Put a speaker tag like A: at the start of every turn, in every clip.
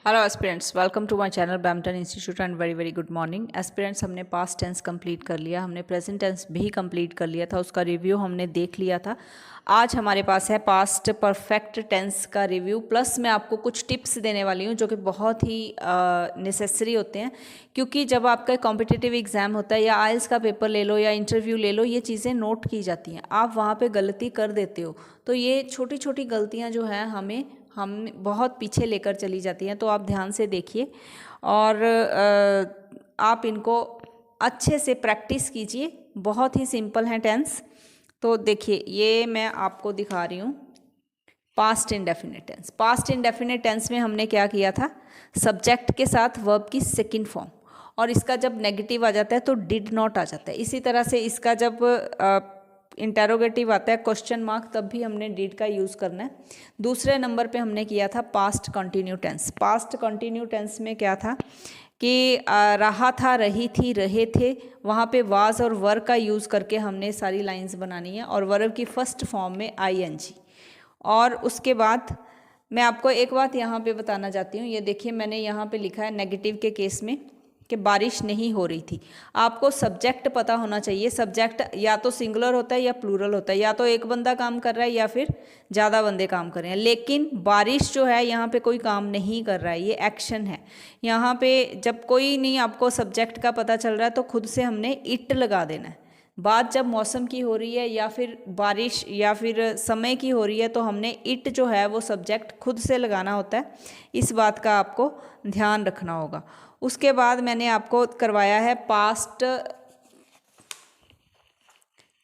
A: Hello aspirants, welcome to my channel Bampton institute and very very good morning. Aspirants, हमने past tense complete कर लिया, हमने present tense भी complete कर लिया था, उसका रिव्यू हमने देख लिया था। आज हमारे पास है पास्ट परफेक्ट टेंस का रिव्यू, प्लस मैं आपको कुछ टिप्स देने वाली हूँ जो कि बहुत ही नेसेसरी होते हैं, क्योंकि जब आपका कॉम्पिटिटिव एग्ज़ाम होता है या आइल्स का पेपर ले लो या इंटरव्यू ले लो, ये चीज़ें नोट की जाती हैं। आप वहाँ पर गलती कर देते हो तो ये छोटी छोटी गलतियाँ जो हैं हम बहुत पीछे लेकर चली जाती हैं। तो आप ध्यान से देखिए और आप इनको अच्छे से प्रैक्टिस कीजिए। बहुत ही सिंपल है टेंस। तो देखिए, ये मैं आपको दिखा रही हूँ past indefinite tense. Past indefinite tense में हमने क्या किया था, सब्जेक्ट के साथ वर्ब की सेकंड फॉर्म, और इसका जब नेगेटिव आ जाता है तो डिड नॉट आ जाता है। इसी तरह से इसका जब इंटेरोगेटिव आता है क्वेश्चन मार्क, तब भी हमने डिड का यूज़ करना है। दूसरे नंबर पे हमने किया था past continue tense. Past continue tense में क्या था कि रहा था, रही थी, रहे थे, वहाँ पे वाज और वर का यूज़ करके हमने सारी लाइंस बनानी है, और वर्ब की फर्स्ट फॉर्म में आईएनजी। और उसके बाद मैं आपको एक बात यहाँ पे बताना चाहती हूँ। ये देखिए, मैंने यहाँ पे लिखा है नेगेटिव के केस में कि बारिश नहीं हो रही थी। आपको सब्जेक्ट पता होना चाहिए। सब्जेक्ट या तो सिंगुलर होता है या प्लूरल होता है, या तो एक बंदा काम कर रहा है या फिर ज़्यादा बंदे काम कर रहे हैं। लेकिन बारिश जो है यहाँ पे कोई काम नहीं कर रहा है, ये एक्शन है। यहाँ पे जब कोई नहीं आपको सब्जेक्ट का पता चल रहा है तो खुद से हमने इट लगा देना है। बात जब मौसम की हो रही है या फिर बारिश या फिर समय की हो रही है तो हमने इट जो है वो सब्जेक्ट खुद से लगाना होता है। इस बात का आपको ध्यान रखना होगा। उसके बाद मैंने आपको करवाया है पास्ट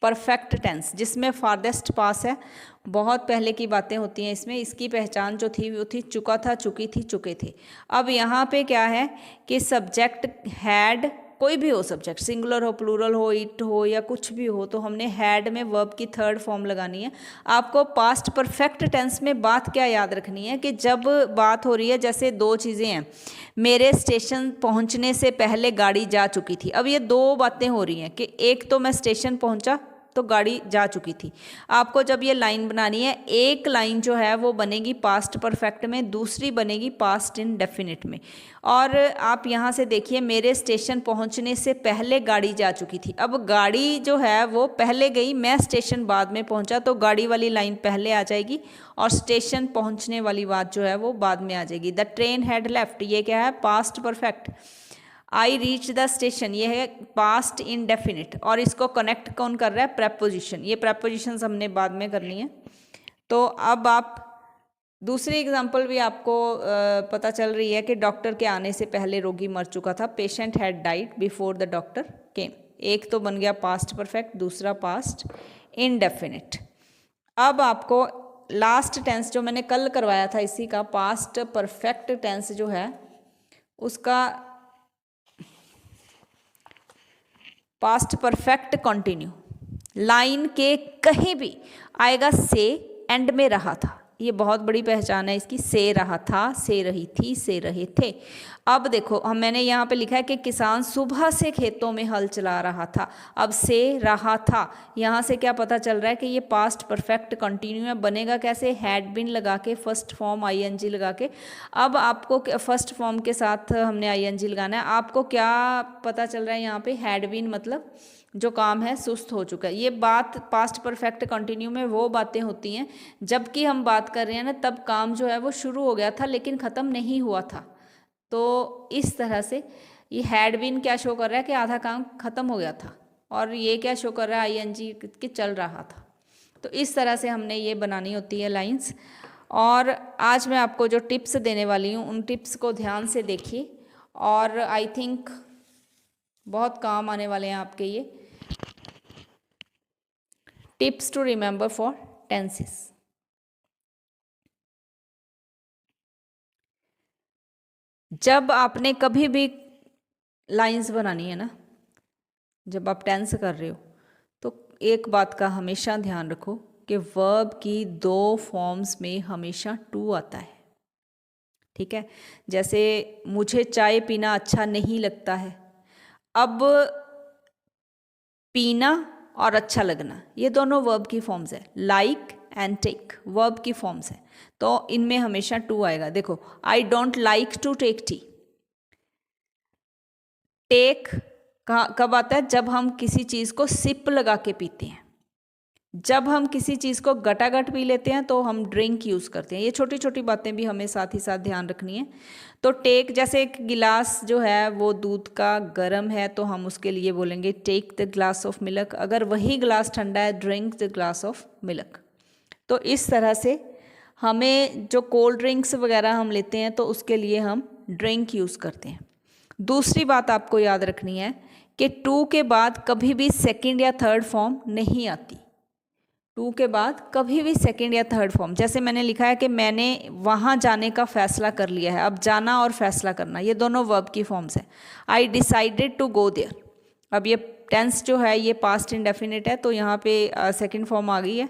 A: परफेक्ट टेंस, जिसमें फारदेस्ट पास है। बहुत पहले की बातें होती हैं इसमें। इसकी पहचान जो थी वो थी चुका था, चुकी थी, चुके थे। अब यहाँ पे क्या है कि सब्जेक्ट हैड, कोई भी हो सब्जेक्ट, सिंगुलर हो, प्लूरल हो, इट हो या कुछ भी हो, तो हमने हैड में वर्ब की थर्ड फॉर्म लगानी है। आपको पास्ट परफेक्ट टेंस में बात क्या याद रखनी है कि जब बात हो रही है, जैसे दो चीज़ें हैं, मेरे स्टेशन पहुंचने से पहले गाड़ी जा चुकी थी। अब ये दो बातें हो रही हैं कि एक तो मैं स्टेशन पहुंचा तो गाड़ी जा चुकी थी। आपको जब ये लाइन बनानी है, एक लाइन जो है वो बनेगी पास्ट परफेक्ट में, दूसरी बनेगी पास्ट इंडेफिनिट में। और आप यहाँ से देखिए, मेरे स्टेशन पहुँचने से पहले गाड़ी जा चुकी थी। अब गाड़ी जो है वो पहले गई, मैं स्टेशन बाद में पहुँचा, तो गाड़ी वाली लाइन पहले आ जाएगी और स्टेशन पहुँचने वाली बात जो है वो बाद में आ जाएगी। द ट्रेन हैड लेफ्ट, ये क्या है, past perfect. I reach the station, ये है पास्ट इंडेफिनिट। और इसको कनेक्ट कौन कर रहा है, प्रेपोजिशन। ये प्रेपोजिशंस हमने बाद में करनी है। तो अब आप दूसरी एग्जांपल भी आपको पता चल रही है कि डॉक्टर के आने से पहले रोगी मर चुका था। Patient had died before the doctor केम। एक तो बन गया पास्ट परफेक्ट, दूसरा पास्ट इंडेफिनिट। अब आपको लास्ट टेंस जो मैंने कल करवाया था इसी का, पास्ट परफेक्ट टेंस जो है उसका पास्ट परफेक्ट कंटिन्यू, लाइन के कहीं भी आएगा से, एंड में रहा था। ये बहुत बड़ी पहचान है इसकी। से रहा था, से रही थी, से रहे थे। अब देखो, मैंने यहाँ पे लिखा है कि किसान सुबह से खेतों में हल चला रहा था। अब से रहा था, यहाँ से क्या पता चल रहा है कि ये पास्ट परफेक्ट कंटिन्यू है। बनेगा कैसे, हैड बीन लगा के, फर्स्ट फॉर्म आईएनजी लगा के। अब आपको फर्स्ट फॉर्म के साथ हमने आईएनजी लगाना है। आपको क्या पता चल रहा है यहाँ पे, हैड बीन मतलब जो काम है सुस्त हो चुका है। ये बात पास्ट परफेक्ट कंटिन्यू में वो बातें होती हैं जबकि हम बात कर रहे हैं ना, तब काम जो है वो शुरू हो गया था लेकिन ख़त्म नहीं हुआ था। तो इस तरह से ये हैड बीन क्या शो कर रहा है कि आधा काम ख़त्म हो गया था, और ये क्या शो कर रहा है, आईएनजी कि चल रहा था। तो इस तरह से हमने ये बनानी होती है लाइंस। और आज मैं आपको जो टिप्स देने वाली हूँ उन टिप्स को ध्यान से देखिए, और आई थिंक बहुत काम आने वाले हैं आपके ये tips to remember for tenses. जब आपने कभी भी लाइंस बनानी है ना, जब आप टेंस कर रहे हो, तो एक बात का हमेशा ध्यान रखो कि वर्ब की दो फॉर्म्स में हमेशा टू आता है। ठीक है, जैसे मुझे चाय पीना अच्छा नहीं लगता है। अब पीना और अच्छा लगना, ये दोनों वर्ब की फॉर्म्स है। लाइक एंड टेक वर्ब की फॉर्म्स है, तो इनमें हमेशा टू आएगा। देखो, I don't like to take tea. Take कब आता है? जब हम किसी चीज़ को सिप लगा के पीते हैं। जब हम किसी चीज़ को गटागट पी लेते हैं तो हम ड्रिंक यूज़ करते हैं। ये छोटी छोटी बातें भी हमें साथ ही साथ ध्यान रखनी है। तो टेक, जैसे एक गिलास जो है वो दूध का गर्म है तो हम उसके लिए बोलेंगे take the glass of milk. अगर वही ग्लास ठंडा है, drink the glass of milk. तो इस तरह से हमें जो कोल्ड ड्रिंक्स वगैरह हम लेते हैं तो उसके लिए हम ड्रिंक यूज़ करते हैं। दूसरी बात आपको याद रखनी है कि टू के बाद कभी भी सेकंड या थर्ड फॉर्म नहीं आती। टू के बाद कभी भी सेकंड या थर्ड फॉर्म, जैसे मैंने लिखा है कि मैंने वहाँ जाने का फैसला कर लिया है। अब जाना और फैसला करना ये दोनों वर्ब की फॉर्म्स हैं। I decided to go there. अब ये टेंस जो है ये पास्ट इंडेफिनिट है, तो यहाँ पे सेकंड फॉर्म आ गई है।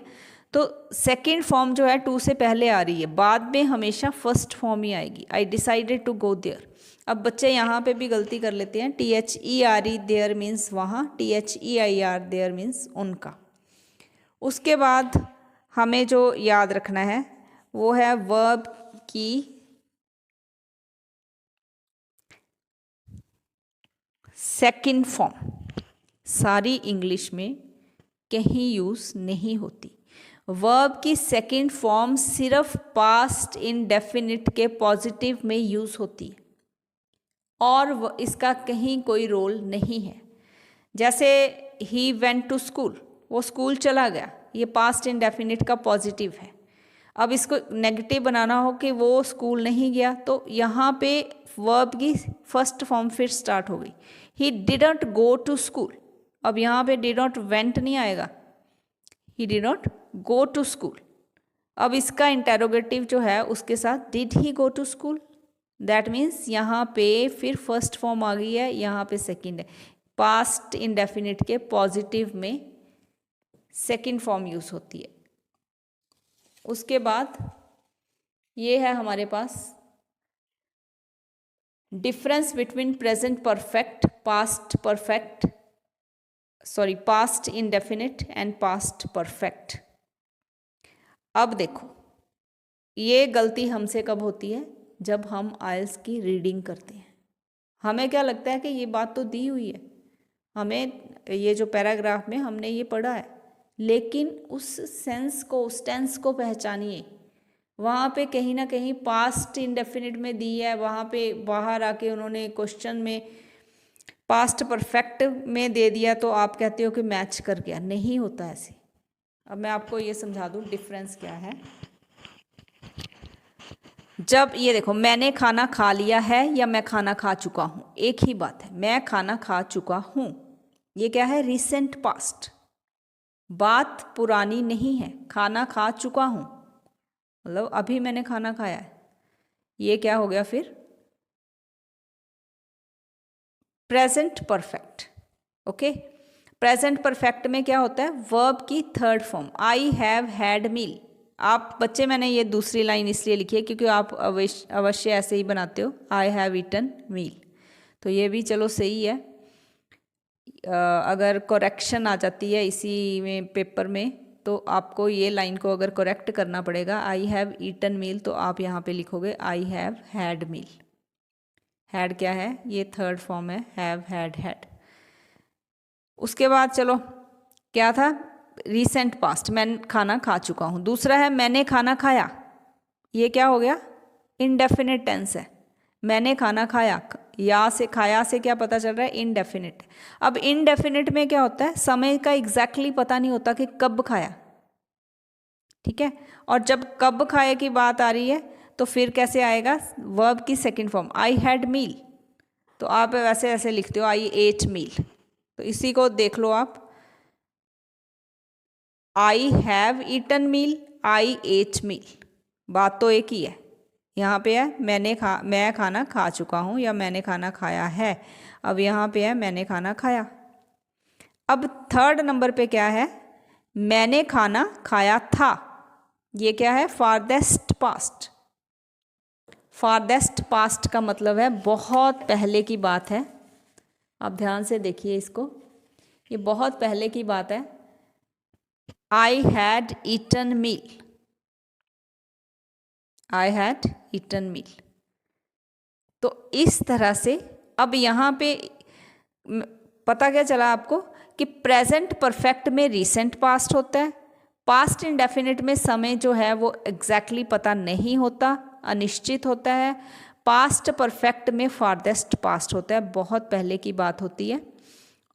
A: तो सेकंड फॉर्म जो है टू से पहले आ रही है, बाद में हमेशा फर्स्ट फॉर्म ही आएगी। I decided to go there. अब बच्चे यहाँ पे भी गलती कर लेते हैं। THERE देयर मीन्स वहाँ, THEIR देयर मीन्स उनका। उसके बाद हमें जो याद रखना है वो है वर्ब की सेकंड फॉर्म। सारी इंग्लिश में कहीं यूज़ नहीं होती। वर्ब की सेकंड फॉर्म सिर्फ पास्ट इंडेफिनिट के पॉजिटिव में यूज़ होती है और इसका कहीं कोई रोल नहीं है। जैसे ही वेंट टू स्कूल, वो स्कूल चला गया, ये पास्ट इंडेफिनिट का पॉजिटिव है। अब इसको नेगेटिव बनाना हो कि वो स्कूल नहीं गया, तो यहाँ पे वर्ब की फर्स्ट फॉर्म फिर स्टार्ट हो गई। He didn't go to school. अब यहाँ पे डिड नॉट वेंट नहीं आएगा, he did not go to school. अब इसका इंटेरोगेटिव जो है उसके साथ did he go to school. That means यहाँ पे फिर फर्स्ट फॉर्म आ गई है, यहाँ पे सेकंड है। पास्ट इंडेफिनिट के पॉजिटिव में सेकंड फॉर्म यूज़ होती है। उसके बाद ये है हमारे पास difference between present perfect, past indefinite and past perfect. अब देखो, ये गलती हमसे कब होती है? जब हम आइल्स की रीडिंग करते हैं। हमें क्या लगता है कि ये बात तो दी हुई है, हमें ये जो पैराग्राफ में हमने ये पढ़ा है, लेकिन उस सेंस को, उस टेंस को पहचानिए। वहाँ पे कहीं ना कहीं पास्ट इंडेफिनिट में दी है, वहाँ पे बाहर आके उन्होंने क्वेश्चन में पास्ट परफेक्ट में दे दिया, तो आप कहते हो कि मैच कर गया। नहीं होता ऐसे। अब मैं आपको ये समझा दूँ डिफरेंस क्या है। जब ये देखो, मैंने खाना खा लिया है या मैं खाना खा चुका हूँ, एक ही बात है। मैं खाना खा चुका हूँ, ये क्या है? रिसेंट पास्ट, बात पुरानी नहीं है। खाना खा चुका हूँ मतलब अभी मैंने खाना खाया है। ये क्या हो गया फिर? Present perfect. Okay, present perfect में क्या होता है? वर्ब की third form. I have had meal. आप बच्चे, मैंने ये दूसरी लाइन इसलिए लिखी है क्योंकि आप अवश्य ऐसे ही बनाते हो, आई हैव ईटन मील। तो ये भी चलो सही है। अगर करेक्शन आ जाती है इसी में पेपर में, तो आपको ये लाइन को अगर करेक्ट करना पड़ेगा, आई हैव ईटन मील, तो आप यहाँ पे लिखोगे I have had meal. Had क्या है? ये थर्ड फॉर्म है, हैव हैड हैड। उसके बाद चलो, क्या था? रिसेंट पास्ट, मैं खाना खा चुका हूँ। दूसरा है मैंने खाना खाया। ये क्या हो गया? इनडेफिनिट टेंस है। मैंने खाना खाया, या से, खाया से क्या पता चल रहा है? इनडेफिनिट। अब इनडेफिनिट में क्या होता है? समय का एग्जैक्टली पता नहीं होता कि कब खाया। ठीक है, और जब कब खाए की बात आ रही है तो फिर कैसे आएगा? वर्ब की सेकंड फॉर्म, आई हैड मील। तो आप वैसे ऐसे लिखते हो, आई एट मील। तो इसी को देख लो आप, I have eaten meal, I ate meal, बात तो एक ही है। यहाँ पे है मैं खाना खा चुका हूँ या मैंने खाना खाया है। अब यहाँ पे है मैंने खाना खाया। अब थर्ड नंबर पे क्या है? मैंने खाना खाया था। ये क्या है? Farthest past. फारदेस्ट पास्ट का मतलब है बहुत पहले की बात है। आप ध्यान से देखिए इसको, ये बहुत पहले की बात है। I had eaten meal, I had eaten meal. तो इस तरह से अब यहाँ पे पता क्या चला आपको कि प्रेजेंट परफेक्ट में रीसेंट पास्ट होता है, पास्ट इंडेफिनिट में समय जो है वो एग्जैक्टली पता नहीं होता, अनिश्चित होता है, पास्ट परफेक्ट में फारदेस्ट पास्ट होता है, बहुत पहले की बात होती है।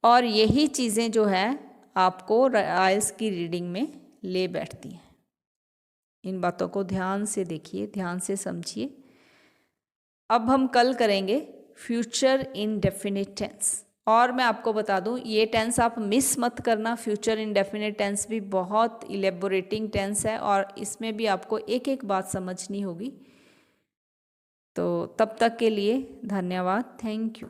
A: और यही चीज़ें जो है आपको आइल्स की रीडिंग में ले बैठती हैं। इन बातों को ध्यान से देखिए, ध्यान से समझिए। अब हम कल करेंगे फ्यूचर इंडेफिनिट टेंस। और मैं आपको बता दूं, ये टेंस आप मिस मत करना। फ्यूचर इंडेफिनिट टेंस भी बहुत इलेबोरेटिंग टेंस है और इसमें भी आपको एक एक बात समझनी होगी। तो तब तक के लिए धन्यवाद, थैंक यू।